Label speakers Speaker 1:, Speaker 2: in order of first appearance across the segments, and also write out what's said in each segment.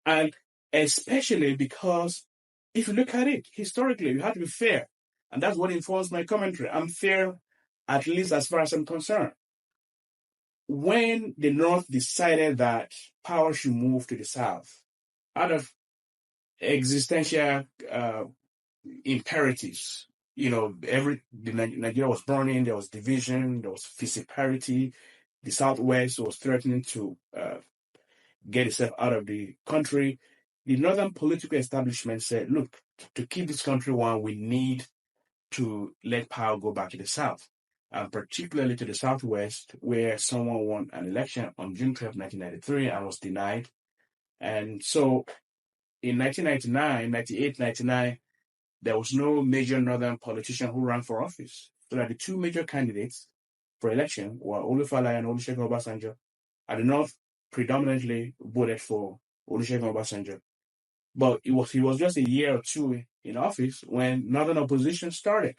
Speaker 1: And especially because if you look at it historically, you have to be fair. And that's what informs my commentary. I'm fair, at least as far as I'm concerned. When the North decided that power should move to the South, out of existential imperatives, Nigeria was burning, there was division, there was parity. The Southwest was threatening to get itself out of the country. The Northern political establishment said, look, to keep this country one, we need to let power go back to the South, and particularly to the Southwest, where someone won an election on June 12, 1993, and was denied. And so in 1999, 98, 99, there was no major Northern politician who ran for office. So that the two major candidates for election were Olufala and Olusegun Obasanjo. At the North, predominantly voted for Olusegun Obasanjo. But he was just a year or two in office when Northern opposition started.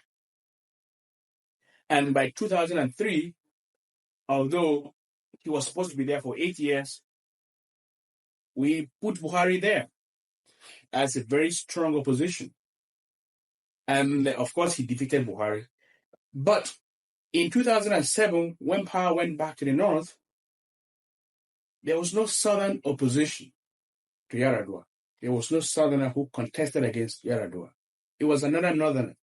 Speaker 1: And by 2003, although he was supposed to be there for 8 years, we put Buhari there as a very strong opposition. And of course, he defeated Buhari. But in 2007, when power went back to the North, there was no Southern opposition to Yar'Adua. There was no Southerner who contested against Yar'Adua. It was another Northerner.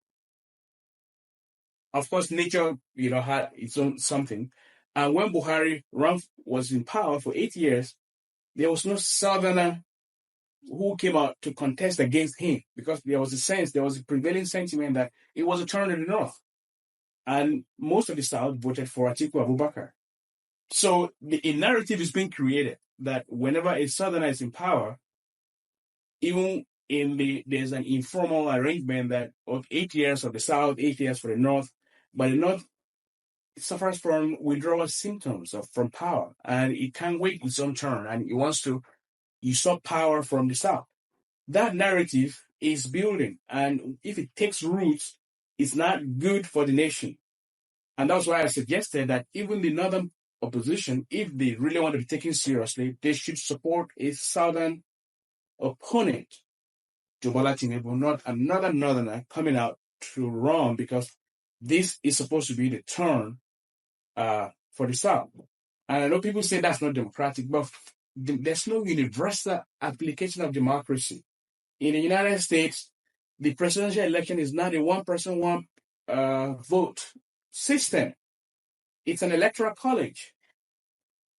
Speaker 1: Of course, nature, had its own something. And when Buhari was in power for 8 years, there was no Southerner who came out to contest against him, because there was a prevailing sentiment that it was a turn in the North. And most of the South voted for Atiku Abubakar. So a narrative is being created that whenever a Southerner is in power, even there's an informal arrangement that 8 years of the South, 8 years for the North, but the North suffers from withdrawal symptoms from power, and it can't wait its own turn, and it wants to usurp power from the South. That narrative is building, and if it takes roots, it's not good for the nation. And that's why I suggested that even the Northern opposition, if they really want to be taken seriously, they should support a Southern opponent to Bola Tinubu, not another Northerner coming out to run, because this is supposed to be the turn for the South. And I know people say that's not democratic, but there's no universal application of democracy. In the United States, the presidential election is not a one-person, one vote system. It's an electoral college.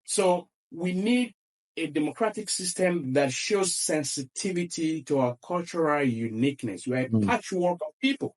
Speaker 1: So we need a democratic system that shows sensitivity to our cultural uniqueness. We're a patchwork of people.